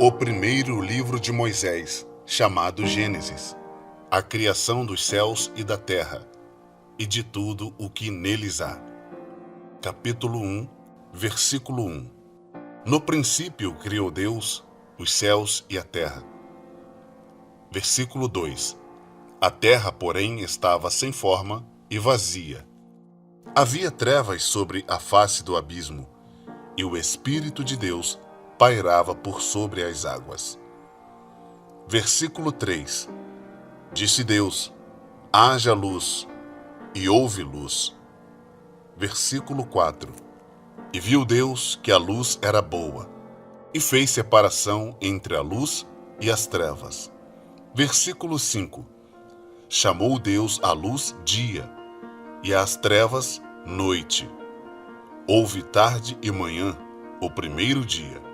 O primeiro livro de Moisés, chamado Gênesis, a criação dos céus e da terra, e de tudo o que neles há. Capítulo 1, versículo 1. No princípio criou Deus os céus e a terra. Versículo 2. A terra, porém, estava sem forma e vazia. Havia trevas sobre a face do abismo, e o Espírito de Deus pairava por sobre as águas. Versículo 3. Disse Deus: haja luz, e houve luz. Versículo 4. E viu Deus que a luz era boa, e fez separação entre a luz e as trevas. Versículo 5. Chamou Deus a luz dia, e às trevas noite. Houve tarde e manhã, o primeiro dia.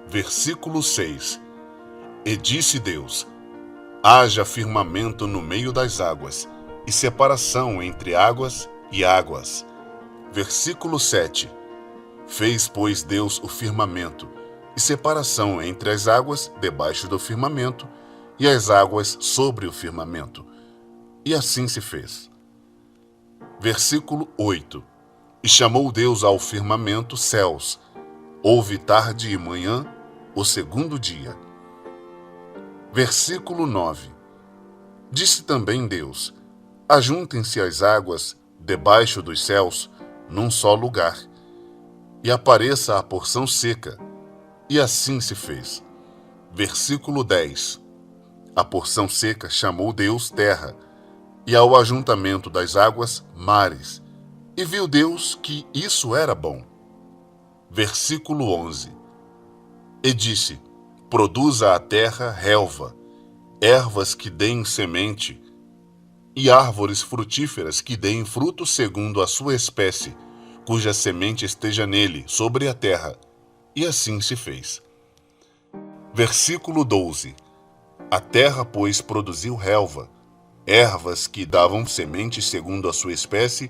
Versículo 6. E disse Deus: haja firmamento no meio das águas, e separação entre águas e águas. Versículo 7. Fez, pois, Deus o firmamento, e separação entre as águas debaixo do firmamento, e as águas sobre o firmamento. E assim se fez. Versículo 8. E chamou Deus ao firmamento céus. Houve tarde e manhã, o segundo dia. Versículo 9. Disse também Deus: ajuntem-se as águas debaixo dos céus num só lugar, e apareça a porção seca. E assim se fez. Versículo 10. A porção seca chamou Deus terra, e ao ajuntamento das águas mares. E viu Deus que isso era bom. Versículo 11. E disse: produza a terra relva, ervas que deem semente, e árvores frutíferas que deem fruto segundo a sua espécie, cuja semente esteja nele, sobre a terra. E assim se fez. Versículo 12. A terra, pois, produziu relva, ervas que davam semente segundo a sua espécie,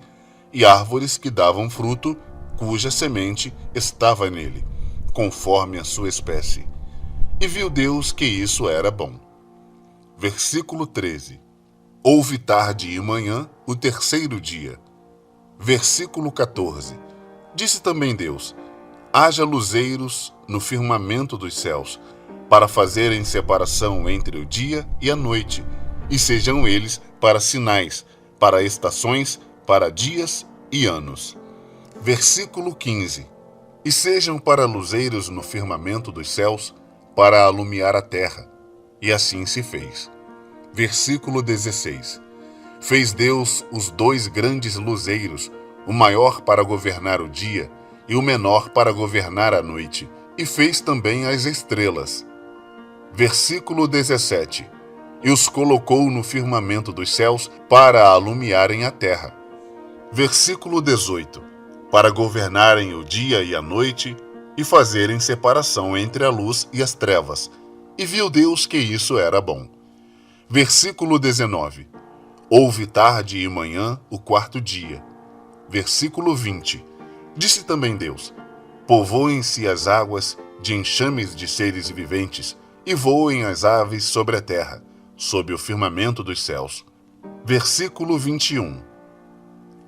e árvores que davam fruto, cuja semente estava nele, conforme a sua espécie. E viu Deus que isso era bom. Versículo 13. Houve tarde e manhã, o terceiro dia. Versículo 14. Disse também Deus: haja luzeiros no firmamento dos céus, para fazerem separação entre o dia e a noite, e sejam eles para sinais, para estações, para dias e anos. Versículo 15. E sejam para luzeiros no firmamento dos céus, para alumiar a terra. E assim se fez. Versículo 16. Fez Deus os dois grandes luzeiros, o maior para governar o dia e o menor para governar a noite, e fez também as estrelas. Versículo 17. E os colocou no firmamento dos céus para alumiarem a terra. Versículo 18. Para governarem o dia e a noite, e fazerem separação entre a luz e as trevas. E viu Deus que isso era bom. Versículo 19. Houve tarde e manhã, o quarto dia. Versículo 20. Disse também Deus: povoem-se as águas de enxames de seres viventes, e voem as aves sobre a terra, sob o firmamento dos céus. Versículo 21.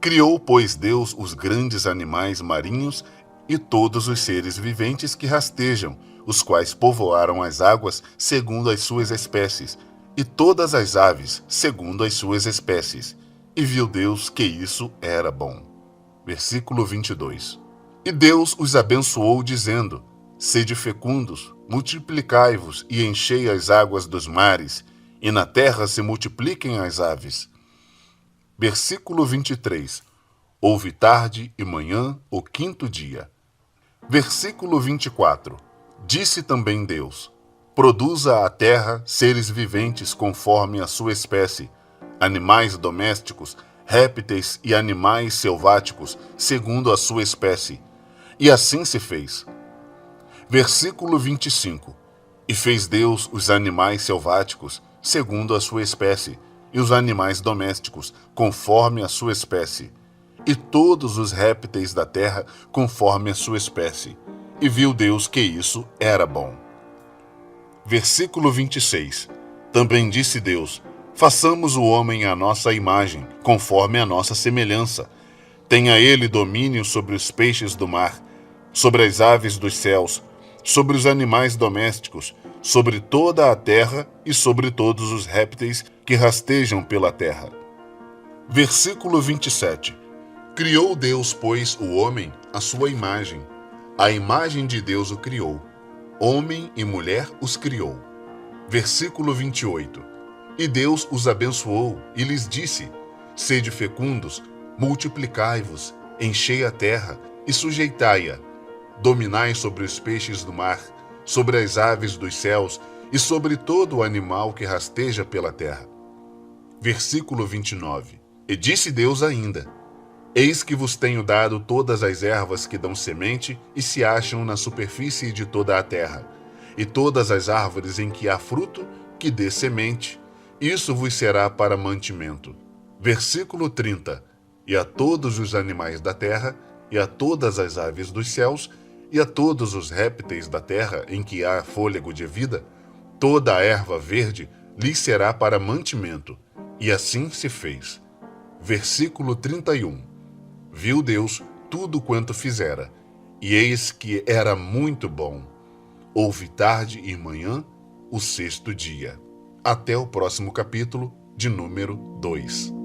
Criou, pois, Deus os grandes animais marinhos e todos os seres viventes que rastejam, os quais povoaram as águas segundo as suas espécies, e todas as aves segundo as suas espécies. E viu Deus que isso era bom. Versículo 22. E Deus os abençoou, dizendo: sede fecundos, multiplicai-vos e enchei as águas dos mares, e na terra se multipliquem as aves. Versículo 23. Houve tarde e manhã, o quinto dia. Versículo 24. Disse também Deus: produza a terra seres viventes conforme a sua espécie, animais domésticos, répteis e animais selváticos, segundo a sua espécie. E assim se fez. Versículo 25. E fez Deus os animais selváticos, segundo a sua espécie, e os animais domésticos, conforme a sua espécie, e todos os répteis da terra, conforme a sua espécie. E viu Deus que isso era bom. Versículo 26. Também disse Deus: façamos o homem à nossa imagem, conforme a nossa semelhança. Tenha ele domínio sobre os peixes do mar, sobre as aves dos céus, sobre os animais domésticos, sobre toda a terra e sobre todos os répteis que rastejam pela terra. Versículo 27. Criou Deus, pois, o homem à sua imagem. A imagem de Deus o criou. Homem e mulher os criou. Versículo 28. E Deus os abençoou e lhes disse: sede fecundos, multiplicai-vos, enchei a terra e sujeitai-a. Dominai sobre os peixes do mar, sobre as aves dos céus e sobre todo o animal que rasteja pela terra. Versículo 29. E disse Deus ainda: eis que vos tenho dado todas as ervas que dão semente e se acham na superfície de toda a terra, e todas as árvores em que há fruto que dê semente, isso vos será para mantimento. Versículo 30. E a todos os animais da terra, e a todas as aves dos céus, e a todos os répteis da terra em que há fôlego de vida, toda a erva verde lhes será para mantimento. E assim se fez. Versículo 31. Viu Deus tudo quanto fizera, e eis que era muito bom. Houve tarde e manhã, o sexto dia. Até o próximo capítulo, de número 2.